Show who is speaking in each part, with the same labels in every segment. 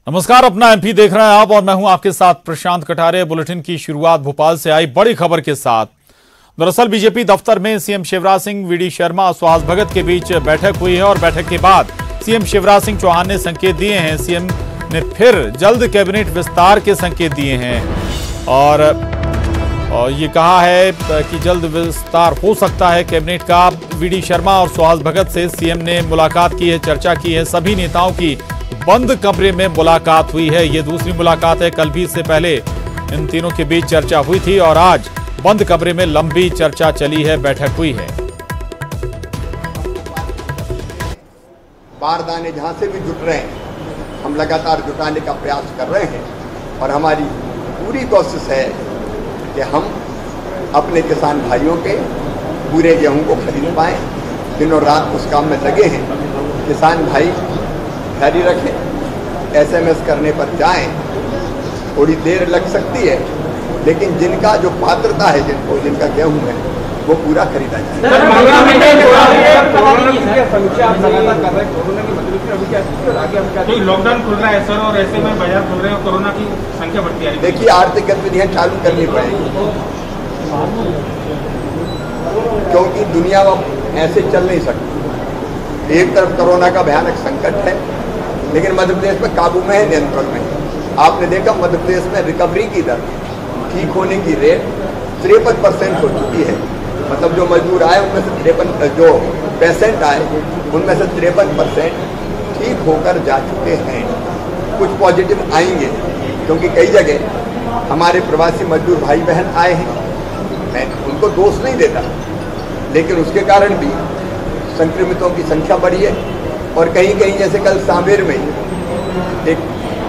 Speaker 1: नमस्कार, अपना एमपी देख रहे हैं आप और मैं हूं आपके साथ प्रशांत कटारे। बुलेटिन की शुरुआत भोपाल से आई बड़ी खबर के साथ। दरअसल बीजेपी दफ्तर में सीएम शिवराज सिंह, वीडी शर्मा और सुहास भगत के बीच बैठक हुई है और बैठक के बाद सीएम शिवराज सिंह चौहान ने संकेत दिए हैं। सीएम ने फिर जल्द कैबिनेट विस्तार के संकेत दिए हैं और ये कहा है कि जल्द विस्तार हो सकता है कैबिनेट का। वीडी शर्मा और सुहास भगत से सीएम ने मुलाकात की है, चर्चा की है। सभी नेताओं की बंद कमरे में मुलाकात हुई है। ये दूसरी मुलाकात है। कल भी इससे पहले इन तीनों के बीच चर्चा हुई थी और आज बंद कमरे में लंबी चर्चा चली है, बैठक हुई है।
Speaker 2: बारदाने जहां से भी जुट रहे हैं, हम लगातार जुटाने का प्रयास कर रहे हैं और हमारी पूरी कोशिश है कि हम अपने किसान भाइयों के पूरे गेहूं को खरीद पाएं। दिनों रात उस काम में लगे हैं। किसान भाई जारी रखें, एसएमएस करने पर जाएं। थोड़ी देर लग सकती है, लेकिन जिनका जो पात्रता है, जिनका गेहूं है, वो पूरा खरीदा जाए।
Speaker 3: लॉकडाउन खुल रहा है सर और ऐसे में बाजार खुल रहे हैं, कोरोना की संख्या बढ़ती है।
Speaker 2: देखिए, आर्थिक गतिविधियां चालू करनी पड़ेगी क्योंकि दुनिया अब ऐसे चल नहीं सकती। एक तरफ कोरोना का भयानक संकट है, लेकिन मध्य प्रदेश में काबू में है, नियंत्रण में है। आपने देखा मध्य प्रदेश में रिकवरी की दर, ठीक होने की रेट 53% हो चुकी है। मतलब जो मजदूर आए उनमें से 53, जो पेशेंट आए उनमें से 53% ठीक होकर जा चुके हैं। कुछ पॉजिटिव आएंगे क्योंकि कई जगह हमारे प्रवासी मजदूर भाई बहन आए हैं। मैं उनको दोष नहीं देता, लेकिन उसके कारण भी संक्रमितों की संख्या बढ़ी है। और कहीं कहीं जैसे कल सांवेर में एक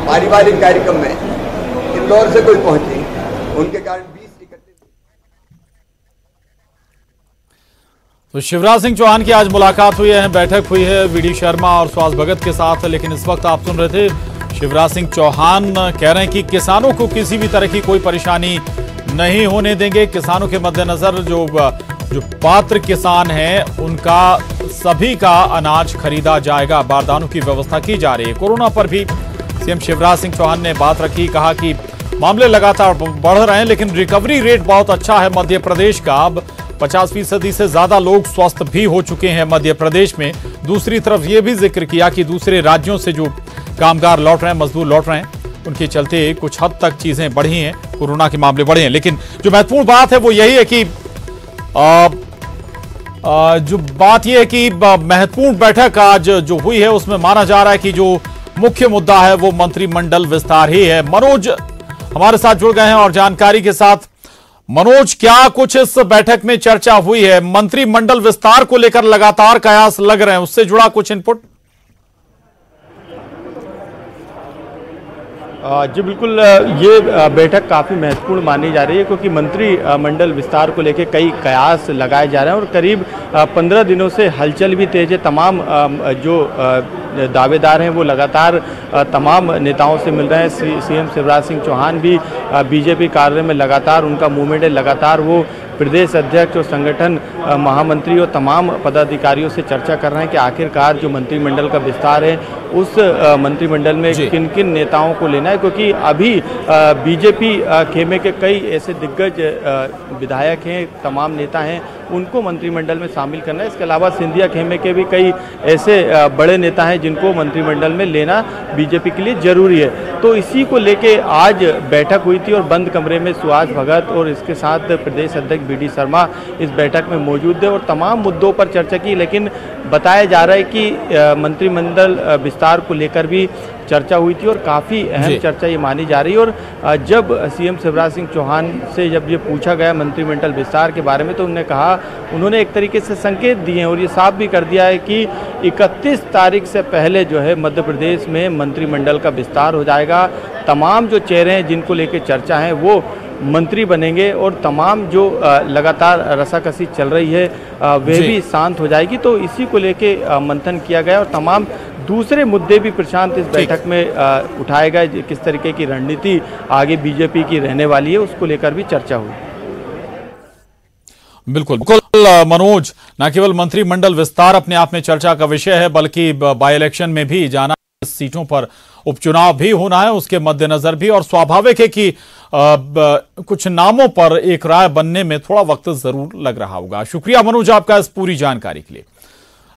Speaker 2: पारिवारिक कार्यक्रम में इंदौर से कोई पहुंचे, उनके कारण 20 इकट्ठे।
Speaker 1: तो शिवराज सिंह चौहान की आज मुलाकात हुई है, बैठक हुई है वीडी शर्मा और सुहास भगत के साथ। लेकिन इस वक्त आप सुन रहे थे शिवराज सिंह चौहान कह रहे हैं कि किसानों को किसी भी तरह की कोई परेशानी नहीं होने देंगे। किसानों के मद्देनजर जो पात्र किसान हैं उनका सभी का अनाज खरीदा जाएगा। बारदानों की व्यवस्था की जा रही है। कोरोना पर भी सीएम शिवराज सिंह चौहान ने बात रखी। कहा कि मामले लगातार बढ़ रहे हैं, लेकिन रिकवरी रेट बहुत अच्छा है मध्य प्रदेश का। अब 50% से ज्यादा लोग स्वस्थ भी हो चुके हैं मध्य प्रदेश में। दूसरी तरफ ये भी जिक्र किया कि दूसरे राज्यों से जो कामगार लौट रहे हैं, मजदूर लौट रहे हैं, उनके चलते कुछ हद तक चीजें बढ़ी हैं, कोरोना के मामले बढ़े हैं। लेकिन जो महत्वपूर्ण बात है वो यही है कि जो बात यह है कि महत्वपूर्ण बैठक आज जो हुई है उसमें माना जा रहा है कि जो मुख्य मुद्दा है वो मंत्रिमंडल विस्तार ही है। मनोज हमारे साथ जुड़ गए हैं और जानकारी के साथ। मनोज, क्या कुछ इस बैठक में चर्चा हुई है? मंत्रिमंडल विस्तार को लेकर लगातार कयास लग रहे हैं, उससे जुड़ा कुछ इनपुट?
Speaker 4: जी बिल्कुल, ये बैठक काफ़ी महत्वपूर्ण मानी जा रही है क्योंकि मंत्रिमंडल विस्तार को लेकर कई कयास लगाए जा रहे हैं और करीब 15 दिनों से हलचल भी तेज है। तमाम जो दावेदार हैं वो लगातार तमाम नेताओं से मिल रहे हैं। सीएम शिवराज सिंह चौहान भी बीजेपी कार्यालय में लगातार उनका मूवमेंट है। लगातार वो प्रदेश अध्यक्ष और संगठन महामंत्री और तमाम पदाधिकारियों से चर्चा कर रहे हैं कि आखिरकार जो मंत्रिमंडल का विस्तार है उस मंत्रिमंडल में किन किन नेताओं को लेना है, क्योंकि अभी बीजेपी खेमे के कई ऐसे दिग्गज विधायक हैं, तमाम नेता हैं, उनको मंत्रिमंडल में शामिल करना है। इसके अलावा सिंधिया खेमे के भी कई ऐसे बड़े नेता हैं जिनको मंत्रिमंडल में लेना बीजेपी के लिए जरूरी है। तो इसी को लेके आज बैठक हुई थी और बंद कमरे में सुहास भगत और इसके साथ प्रदेश अध्यक्ष वीडी शर्मा इस बैठक में मौजूद थे और तमाम मुद्दों पर चर्चा की। लेकिन बताया जा रहा है कि मंत्रिमंडल विस्तार को लेकर भी चर्चा हुई थी और काफ़ी अहम चर्चा ये मानी जा रही है। और जब सीएम शिवराज सिंह चौहान से जब ये पूछा गया मंत्रिमंडल विस्तार के बारे में, तो उन्होंने एक तरीके से संकेत दिए हैं और ये साफ भी कर दिया है कि 31 तारीख से पहले जो है मध्य प्रदेश में मंत्रिमंडल का विस्तार हो जाएगा। तमाम जो चेहरे हैं जिनको लेकर चर्चा है वो मंत्री बनेंगे और तमाम जो लगातार रसाकसी चल रही है वह भी शांत हो जाएगी। तो इसी को लेके मंथन किया गया और तमाम दूसरे मुद्दे भी प्रशांत इस बैठक में उठाए गए। किस तरीके की रणनीति आगे बीजेपी की रहने वाली है उसको लेकर भी चर्चा हुई।
Speaker 1: बिल्कुल मनोज, न केवल मंत्रिमंडल विस्तार अपने आप में चर्चा का विषय है, बल्कि बाई इलेक्शन में भी जाना सीटों पर उपचुनाव भी होना है, उसके मद्देनजर भी, और स्वाभाविक है कि कुछ नामों पर एक राय बनने में थोड़ा वक्त जरूर लग रहा होगा। शुक्रिया मनोज आपका इस पूरी जानकारी के लिए।